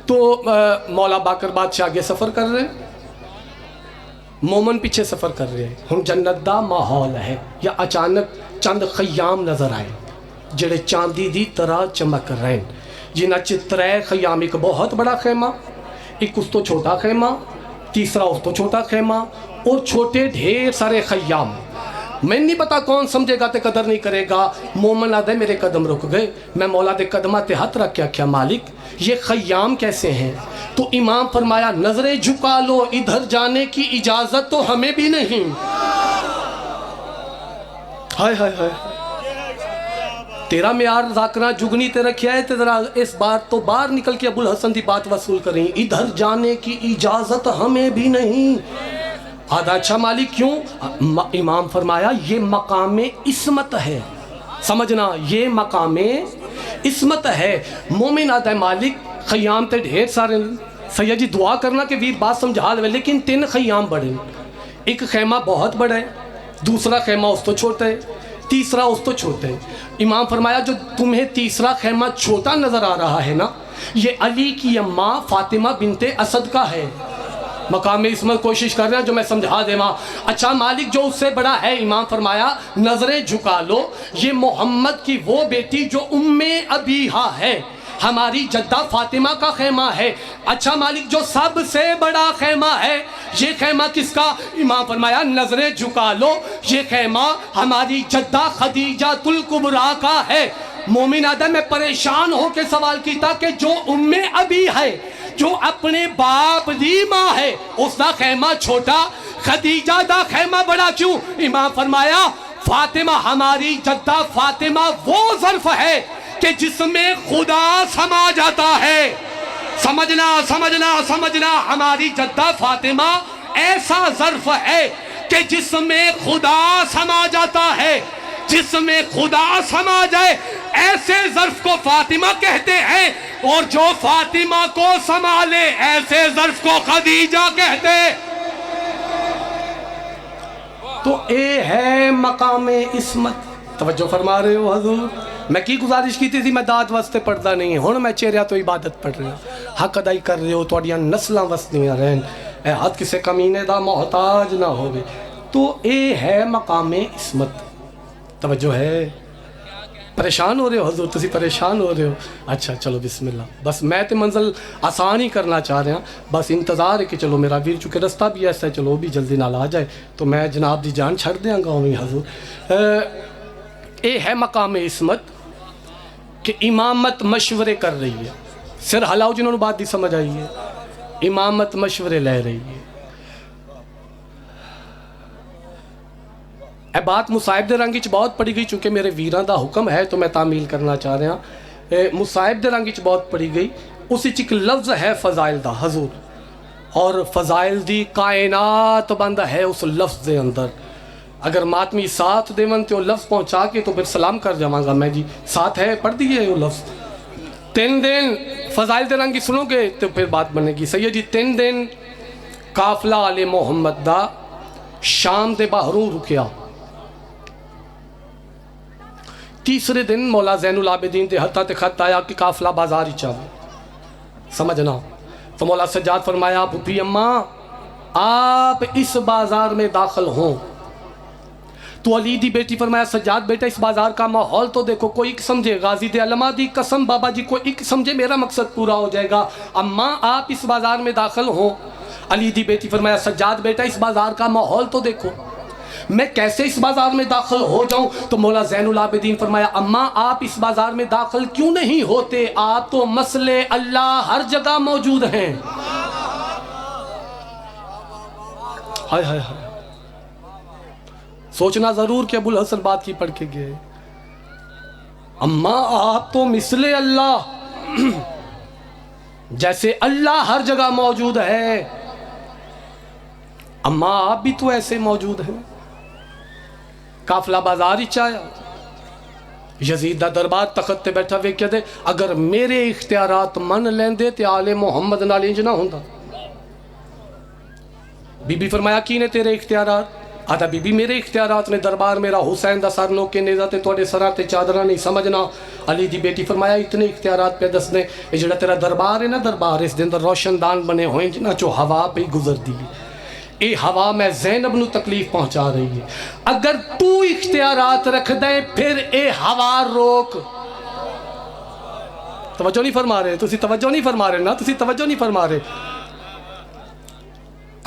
تو مولا باقر بادشاہ آگے سفر کر رہے، مومن پیچھے سفر کر رہے ہیں، ہم جنت دا ماحول ہے، یا اچانک چند خیام نظر آئے جڑے چاندی دی طرح چمک رہے ہیں، جنہ چ ترے خیام، ایک بہت بڑا خیمہ، ایک اس تو چھوٹا خیمہ، تیسرا اس تو چھوٹا خیمہ، اور چھوٹے ڈھیر سارے خیام۔ میں نہیں پتا کون سمجھے گا تے قدر نہیں کرے گا۔ مومن آدھے میرے قدم رک گئے، میں مولا دے قدمہ تے ہاتھ رکھ کے کیا مالک یہ خیام کیسے ہیں؟ تو امام فرمایا نظریں جھکا لو، ادھر جانے کی اجازت تو ہمیں بھی نہیں۔ ہائے ہائے ہائے، تیرا معیار ذاکرہ جگنی تے رکھیا ہے، تے ذرا اس بات تو باہر نکل کے ابو الحسن دی بات وصول کریں، ادھر جانے کی اجازت ہمیں بھی نہیں۔ آدھا اچھا مالک کیوں؟ امام فرمایا یہ مقام عصمت ہے، سمجھنا یہ مقام عصمت ہے۔ مومن آدھا مالک خیام تے ڈھیر سارے، سید جی دعا کرنا کہ ویر بات سمجھا لے، لیکن 3 خیام بڑے، ایک خیمہ بہت بڑا ہے، دوسرا خیمہ اس تو چھوٹا ہے، تیسرا اس تو چھوٹا ہے۔ امام فرمایا جو تمہیں تیسرا خیمہ چھوٹا نظر آ رہا ہے نا، یہ علی کی اماں فاطمہ بنت اسد کا ہے۔ مقام عصمت کوشش کر رہے ہیں جو میں سمجھا دے ماں۔ اچھا مالک جو اس سے بڑا ہے، امام فرمایا نظریں جھکا لو، یہ محمد کی وہ بیٹی جو ام ابیہا ہے، ہماری جدہ فاطمہ کا خیمہ ہے۔ اچھا مالک جو سب سے بڑا خیمہ ہے، یہ خیمہ کس کا؟ امام فرمایا نظریں جھکا لو، یہ خیمہ ہماری جدہ خدیجہ الکبریٰ کا ہے۔ مومن آدم میں پریشان ہو کے سوال کیتا کہ جو ام ابی ہے، جو اپنے باپ دی ماں ہے، اس دا خیمہ چھوٹا، خدیجہ دا خیمہ بڑا کیوں؟ امام فرمایا فاطمہ، ہماری جدہ فاطمہ وہ ظرف ہے کہ جس میں خدا سما جاتا ہے۔ سمجھنا سمجھنا سمجھنا، ہماری جدہ فاطمہ ایسا ظرف ہے کہ جس میں خدا سما جاتا ہے۔ جس میں خدا سما جائے ایسے ظرف کو فاطمہ کہتے ہیں، اور جو فاطمہ کو سنبھالے ایسے ظرف کو خدیجہ کہتے۔ تو اے ہے مقام عصمت۔ توجہ فرما رہے ہو حضور؟ میں کی گزارش کی تھی میں داد واسطے پڑھتا نہیں ہوں، میں چہریا تو عبادت پڑھ رہا ہوں، حق ادائی کر رہے ہو، تھوڑیاں نسلاں وسطیاں رہن، اے حد کسے کمینے دا محتاج نہ ہوئے۔ تو اے ہے مقام عصمت۔ توجہ ہے؟ پریشان ہو رہے ہو حضور؟ تسی پریشان ہو رہے ہو؟ اچھا چلو بسم اللہ، بس میں تے منزل آسان ہی کرنا چاہ رہا ہوں، بس انتظار ہے کہ چلو میرا ویر چونکہ رستہ بھی ایسا ہے، چلو وہ بھی جلدی نال آ جائے تو میں جناب دی جان چھڑ دیاں گا ہوئی حضور۔ اے ہے مقام عصمت کہ امامت مشورے کر رہی ہے، سر ہلاؤ جنہوں نے بات دی سمجھ آئی ہے، امامت مشورے لے رہی ہے۔ اے بات مصائب دے رنگی چ بہت پڑی گئی، چونکہ میرے ویران دا حکم ہے تو میں تعمیل کرنا چاہ رہا ہوں۔ مصائب دے رنگی چ بہت پڑی گئی، اسی چ ایک لفظ ہے فضائل دا حضور، اور فضائل دی کائنات بند ہے اس لفظ دے اندر۔ اگر ماتمی ساتھ دے من تے وہ لفظ پہنچا کے تو پھر سلام کر جاواں گا میں، جی ساتھ ہے پڑھ دیئے وہ لفظ۔ 3 دن فضائل دے رنگی سنو گے تو پھر بات بنے گی۔ سید جی 3 دن قافلہ آل محمد دا شام دے باہروں رکیا، تیسرے دن مولا زین العابدین دے ہتھا تے خط آیا کہ قافلہ بازار ہی چاہو، سمجھنا۔ تو مولا سجاد فرمایا پھپھی اماں آپ اس بازار میں داخل ہوں۔ تو علی دی بیٹی فرمایا سجاد بیٹا اس بازار کا ماحول تو دیکھو، کوئی ایک سمجھے، غازی دے علماء دی قسم بابا جی کوئی ایک سمجھے میرا مقصد پورا ہو جائے گا، اماں آپ اس بازار میں داخل ہوں۔ علی دی بیٹی فرمایا سجاد بیٹا اس بازار کا ماحول تو دیکھو، میں کیسے اس بازار میں داخل ہو جاؤں؟ تو مولا زین العابدین فرمایا اماں آپ اس بازار میں داخل کیوں نہیں ہوتے؟ آپ تو مسئلے اللہ ہر جگہ موجود ہیں۔ ہائے ہائے ہائے، سوچنا ضرور کہ ابو الحسن بات کی پڑھ کے گئے۔ اماں آپ تو مثل اللہ، جیسے اللہ ہر جگہ موجود ہے، اماں آپ بھی تو ایسے موجود ہیں۔ قافلہ بازار ہی چاہیا، یزید دا دربار تخت تے بیٹھا وے کیا دے اگر میرے اختیارات من لیندے تے آل محمد نال انج نہ ہوندا۔ بی بی فرمایا کی نے تیرے اختیارات؟ آدھا بی بی میرے اختیارات نے دربار میرا حسین دا سر نوکے نیزہ تے توڑے سرہ تے چادرہ نہیں سمجھنا۔ علی دی بیٹی فرمایا اتنے اختیارات پہ دس نے، یہ جڑا تیرا دربار ہے نا دربار، اس دن در روشن دان بنے ہوئیں جنا چو ہوا پہ گزر دی، اے ہوا میں زینب نو تکلیف پہنچا رہی ہے، اگر تو اختیارات رکھ دے پھر اے ہوا روک۔ توجہ نہیں فرما رہے، تسی توجہ نہیں فرما رہے نا، تسی توجہ نہیں فرما رہے۔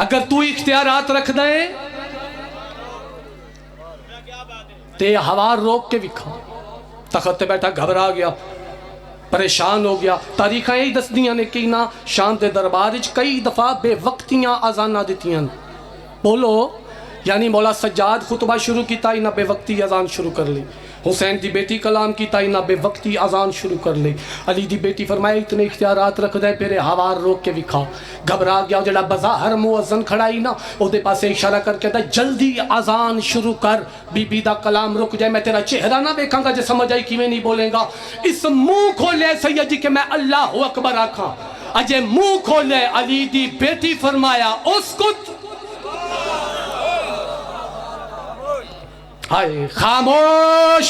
اگر تو اختیارات رکھ دے تے ہوا روک کے وکھا. تخت تے بیٹھا گھبرا گیا, پریشان ہو گیا. تاریخاں یہی دسدیاں نے کہ نہ شام دے دربار وچ کئی دفعہ بے وقتیاں اذاناں دتیاں. بولو یعنی مولا سجاد خطبہ شروع کیتا ہی نہ بے وقتی اذان شروع کر لی. حسین دی بیٹی کلام کیتا ہی نہ بے وقتی اذان شروع کر لی. علی دی بیٹی فرمایا اتنے اختیارات رکھ دے پھر ہوا روک کے وکھا. گھبرا گیا. جڑا بظاہر مؤذن کھڑا ہی نا او دے پاسے اشارہ کر کے کہتا جلدی اذان شروع کر, بی بی دا کلام رک جائے, میں تیرا چہرہ نہ دیکھاں گا جے سمجھ آئی کیویں نہیں بولیں گا. اس منہ کھولے سید جی کہ میں اللہ اکبر آکھاں. اجے منہ کھولے علی دی بیٹی فرمایا اسکت, ہائے خاموش.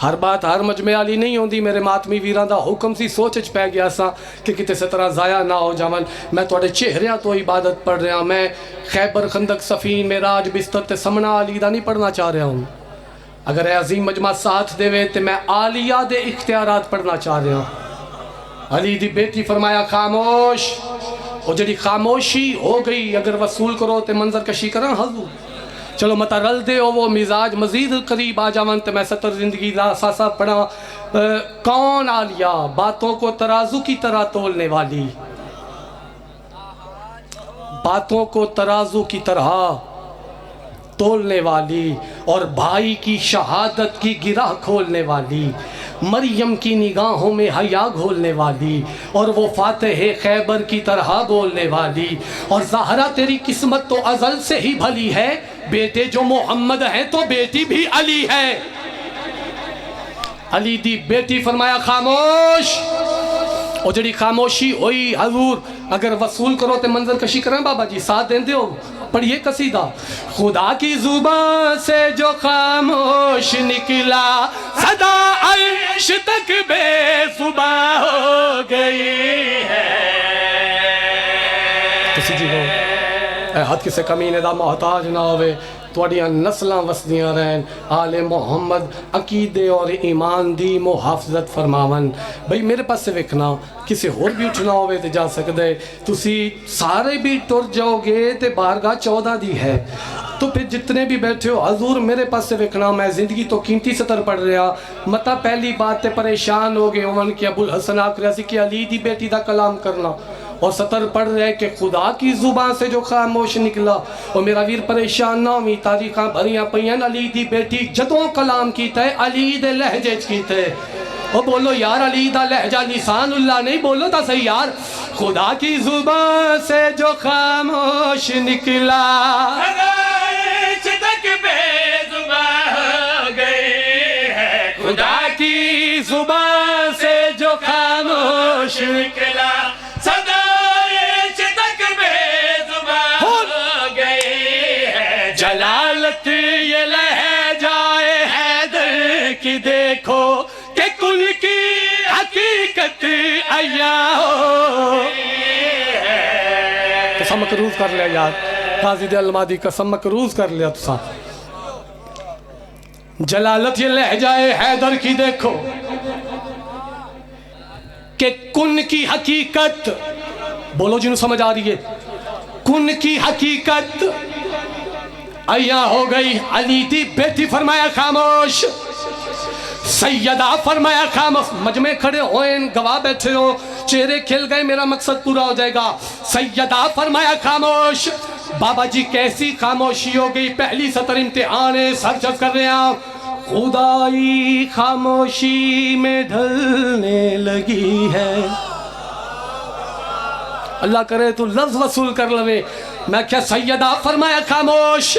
ہر بات ہر مجمع علی نہیں ہوندی. میرے ماتمی ویران دا حکم سی سوچ چ پہ گیا سا کہ کتے سے طرح ضائع نہ ہو جاون. میں توڑے چہریاں تو عبادت پڑھ رہا. میں خیبر خندق صفین معراج بستر تے سمنا علی دا نہیں پڑھنا چاہ رہا ہوں. اگر اے عظیم مجمع ساتھ دے وے تے میں عالیہ دے اختیارات پڑھنا چاہ رہا ہوں. علی دی بیٹی فرمایا خاموش. اور جڑی خاموشی ہو گئی اگر وصول کرو تے منظر کشی کرن حضور. چلو متا رل دے ہو وہ مزاج مزید قریب آ جاون تے میں ستر زندگی دا ساسا پڑھا. کون عالیہ باتوں کو ترازو کی طرح تولنے والی, باتوں کو ترازو کی طرح تولنے والی, اور بھائی کی شہادت کی گرہ کھولنے والی, مریم کی نگاہوں میں حیا گھولنے والی, اور وہ فاتح خیبر کی طرح بولنے والی. اور زہرا تیری قسمت تو ازل سے ہی بھلی ہے, بیٹے جو محمد ہیں تو بیٹی بھی علی ہے. علی دی بیٹی فرمایا خاموش. اور جڑی خاموشی ہوئی حضور اگر وصول کرو تے منظر کشی کریں بابا جی ساتھ دیں دیو. پڑھئے قصیدہ. خدا کی زبان سے جو خاموش نکلا صدا عرش تک بے زباں ہو گئی ہے. کسی جی ہو اے حد کسے کمینے دا محتاج نہ ہوئے, توڑیاں نسلاں وسدیاں رہن, آل محمد عقیدے اور ایمان دی محافظت فرماون. بھئی میرے پاس سے وکھنا کسی اور بھی اٹھنا ہوئے تے جا سکتے, تسی سارے بھی ٹر جاؤ گے تے بارگاہ 14 دی ہے. تو پھر جتنے بھی بیٹھے ہو حضور میرے پاس سے وکھنا, میں زندگی تو قیمتی سطر پڑھ رہا. متا پہلی بات تے پریشان ہو گئے عمر کہ ابو الحسن آکھ رہا سی کہ علی دی بیٹی دا کلام کرنا, اور سطر پڑھ رہے کہ خدا کی زبان سے جو خاموش نکلا. اور میرا ویر پریشان نہ ہوئی, تاریخاں بھریاں پئیاں علی دی بیٹی جدوں کلام کیتا ہے علی دے لہجے چ کیتا ہے. اور بولو یار علی دا لہجہ لسان اللہ نہیں, بولو تا صحیح یار. خدا کی زبان سے جو خاموش نکلا عرش تک بے زباں ہو گئی ہے. خدا کی زبان سے جو خاموش نکلا صدا عرش تک بے زباں ہو گئی ہے. جلالت یہ لہجہ حیدر کی دیکھو کہ کل کی حقیقت عیاں ہو. قسم مقروض کر لیا یار, قاضی دے المادی قسم مقروض کر لیا تسا. جلالت یہ لہجہ حیدر کی دیکھو کہ کن کی حقیقت, بولو جنہوں سمجھ آ رہی ہے, کن کی حقیقت عیاں ہو گئی. علی دی بیٹی فرمایا خاموش. سیدہ فرمایا خاموش. مجمع کھڑے ہوئے گواہ بیٹھے ہو, چہرے کھل گئے, میرا مقصد پورا ہو جائے گا. سیدہ فرمایا خاموش. بابا جی کیسی خاموشی ہو گئی, پہلی سطر امتحان ہے, سر جب کر رہے ہیں. خدائی خاموشی میں ڈھلنے لگی ہے. اللہ کرے تو لفظ وصول کر لوے. میں کیا سیدہ فرمایا خاموش,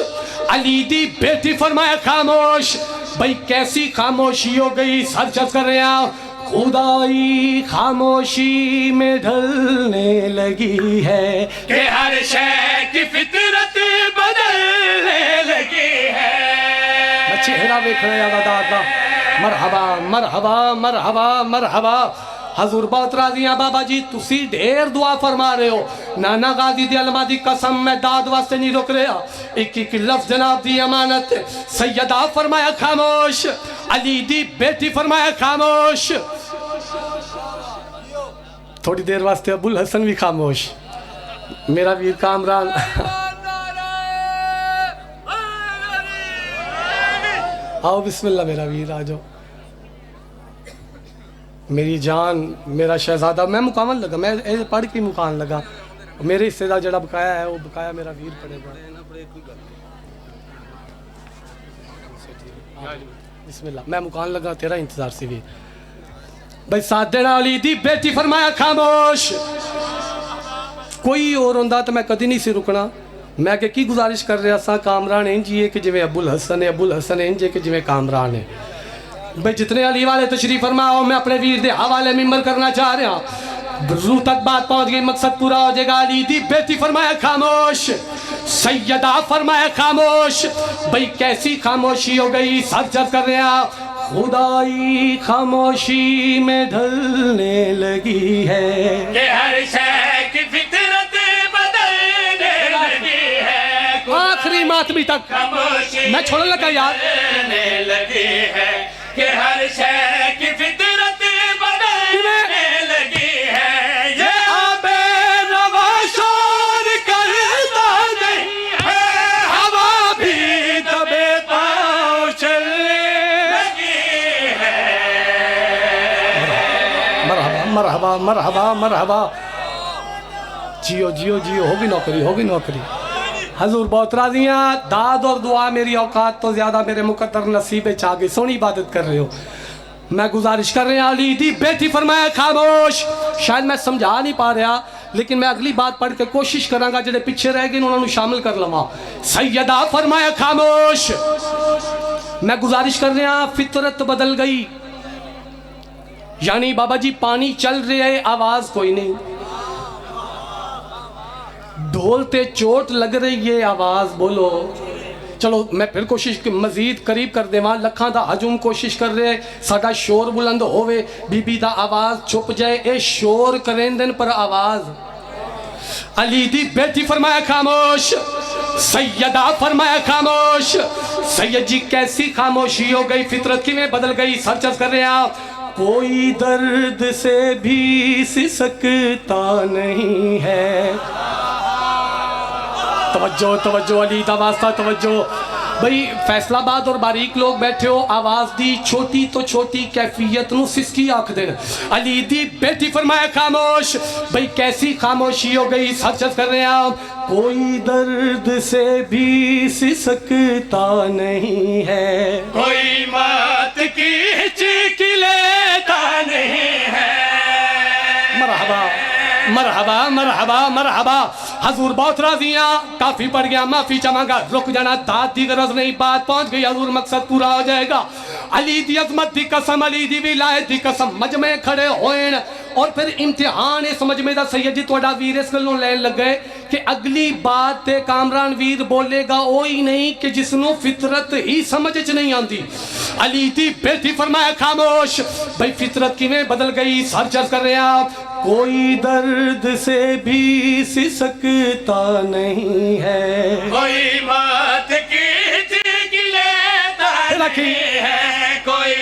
علی دی بیٹی فرمایا خاموش. بھئی کیسی خاموشی ہو گئی, سر جب کر رہے ہیں. خدائی خاموشی میں ڈھلنے لگی ہے کہ ہر شے کی فطرت بدلنے لگی ہے. میں چہرہ دیکھ رہے ہیں دادا. مرحبا مرحبا مرحبا مرحبا. حضور بہت راضی ہیں بابا جی, تسی ڈھیر دعا فرما رہے ہو. نانا غازی دی علماء دی قسم میں داد واسطے نہیں رک رہا, ایک ایک لفظ جناب دی امانت. سیدہ فرمایا خاموش, علی دی بیٹی فرمایا خاموش. تھوڑی دیر واسطے ابو الحسن بھی خاموش. میرا ویر کامران آؤ بسم اللہ میرا ویر آ جاؤ. میری جان میرا شہزادہ میں مقامن لگا, میں پڑھ کے مقام لگا. میرے حصے کا جڑا بقایا ہے وہ بقایا میرا ویر پڑے گا. بسم اللہ میں مقام لگا تیرا انتظار سی بھی. بھائی ساتھ دینا علی دی بیٹی فرمایا خاموش. کوئی اور ہوندا تو میں کدی نہیں سی رکنا. میں کہ کی گزارش کر رہا سا کامران انج ہی ہے کہ جویں ابو الحسن ہے, ابو الحسن انج ہے کہ جویں کامران ہے. بھائی جتنے علی والے تشریف فرماؤ میں اپنے ویر دے حوالے ممبر کرنا چاہ رہا ہوں. روح تک بات پہنچ گئی, مقصد پورا ہو جائے گا. علی دی بیٹی فرمایا خاموش. سیدہ فرمایا خاموش. بھئی کیسی خاموشی ہو گئی, سر چرچ کر رہے ہیں. خدائی خاموشی میں ڈھلنے لگی ہے کہ ہر شے کی فطرت بدلنے لگی ہے. آخری ماتمی تک خاموشی میں چھوڑنے لگا یار. بدلنے لگی ہے کہ ہر شے کی فطرت بدلنے لگی ہے. یہ آب روا شور کرتا نہیں ہے, ہوا بھی دبے پاؤں چلنے لگی ہے. مرحبا مرحبا مرحبا مرحبا. جیو جیو جیو, ہوگی نوکری ہوگی نوکری. حضور بہت راضی ہیں. داد اور دعا میری اوقات تو زیادہ میرے مقدر نصیب چاہ گئی. سونی عبادت کر رہے ہو. میں گزارش کر رہے ہیں علی دی بیٹی فرمایا خاموش. شاید میں سمجھا نہیں پا رہا لیکن میں اگلی بات پڑھ کے کوشش کراں گا جڑے پیچھے رہ گئے انہوں نے شامل کر لواں. سیدہ فرمایا خاموش. میں گزارش کر رہے ہیں فطرت بدل گئی. یعنی بابا جی پانی چل رہے ہے آواز کوئی نہیں. ڈھولتے چوٹ لگ رہی ہے آواز بولو. چلو میں پھر کوشش مزید قریب کر دے وہاں لکھاں دا ہجوم کوشش کر رہے ساڈا شور بلند ہوئے بی بی دا آواز چھپ جائے. اے شور کریندن پر آواز. علی دی بیٹی فرمایا خاموش. سیدہ فرمایا خاموش. سید جی کیسی خاموشی ہو گئی, فطرت کی میں بدل گئی. سر چرچ کر رہے ہیں. کوئی درد سے بھی سسکتا نہیں ہے. توجہ توجہ علی دا واسطہ توجہ. بھئی فیصلہ آباد اور باریک لوگ بیٹھے ہو, آواز دی چھوٹی تو چھوٹی کیفیت نو سسکی آنکھ دین. علی دی بیٹی فرمایا خاموش. بھئی کیسی خاموشی ہو گئی, سر چرچ کر رہے ہیں. کوئی درد سے بھی سسکتا نہیں ہے, کوئی مات کی چیخ لیتا نہیں ہے. مرحبا مرحبا مرحبا مرحبا. حضور بہت راضی ہیں. کافی پڑ گیا, معافی چاہاں گا. رک جانا, داد دی غرض نہیں, بات پہنچ گئی. حضور مقصد پورا ہو جائے گا. علی دی عظمت دی قسم, علی دی ولایت دی قسم. مجمع کھڑے ہوئیں اور پھر امتحان اس مجمع دا سید جی توڑا ویر اس گلوں لین لگ گئے کہ اگلی بات تے کامران ویر بولے گا وہی نہیں کہ جس نو فطرت ہی سمجھ چ نہیں آندی. علی دی بیٹی فرمایا خاموش. بھئی فطرت کی میں بدل گئی. سر چرچ کر رہے ہیں. کوئی درد سے بھی سسکتا نہیں ہے, کوئی مات کی چیخ لیتا نہیں ہے. کوئی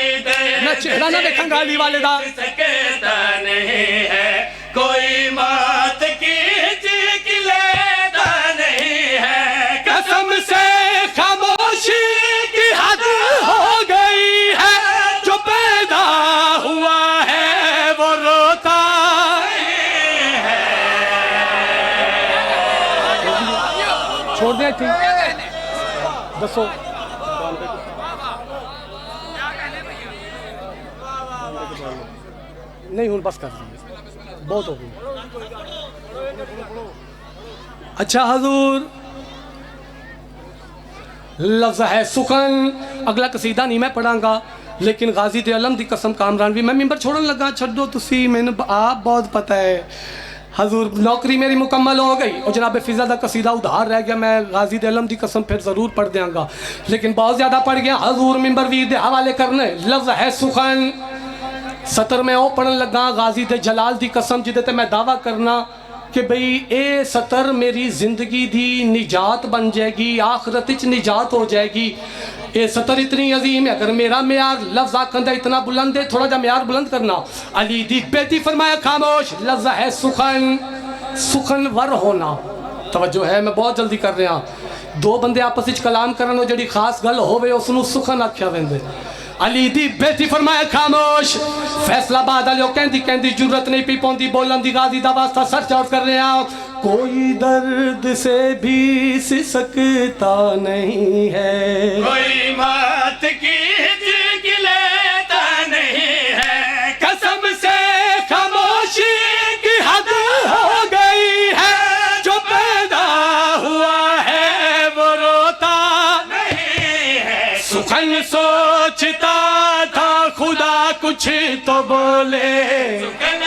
میں چہرہ نہ دیکھاں گا علی والے دا. سکتا نہیں ہے. کوئی مات کی چیخ لیتا نہیں ہے. قسم سے خاموشی کی حد ہو گئی ہے. جو پیدا ہوا ہے وہ روتا ہے. چھوڑ دیں تھی دسو. نہیں ہوں بس کر دیئے, بہت ہو گئی. اچھا حضور لفظ ہے سخن. اگلا قصیدہ نہیں میں پڑھاں گا لیکن غازی دے علم دی قسم کامران بھی میں ممبر چھوڑن لگا. چھڑو تسی میں نے آپ بہت پتہ ہے. حضور نوکری میری مکمل ہو گئی اور جناب فضا دا قصیدہ ادھار رہ گیا. میں غازی دے علم دی قسم پھر ضرور پڑھ دیاں گا لیکن بہت زیادہ پڑھ گیا. حضور ممبر ویر دے حوالے کرنے. لفظ ہے سخن. سطر میں او پڑھن لگا غازی دے جلال دی قسم جدے تے میں دعویٰ کرنا کہ بھئی اے سطر میری زندگی دی نجات بن جائے گی، آخرت وچ نجات ہو جائے گی. اے سطر اتنی عظیم ہے، اگر میرا معیار لفظ آکھن دا اتنا بلند ہے، تھوڑا جا معیار بلند کرنا. علی دی بیٹی فرمایا خاموش، لفظ ہے سخن، سخن ور ہونا. توجہ ہے، میں بہت جلدی کر رہا. دو بندے آپس وچ کلام کرن او جڑی خاص گل ہوے اس نوں سخن آکھیا ویندے. علی دی بیٹی فرمایا خاموش. فیصلہ آباد والے کہندی جرت نہیں پی پوندی بولن دی، غازی دا واسطہ سر چاٹ کر رہے ہیں. کوئی درد سے بھی سسکتا نہیں ہے، کوئی مات کی جگ لیتا نہیں ہے، قسم سے خاموشی کی حد ہو گئی ہے، جو پیدا ہوا ہے وہ روتا نہیں ہے. سخن سوچتا تھا خدا کچھ تو بولے، سخن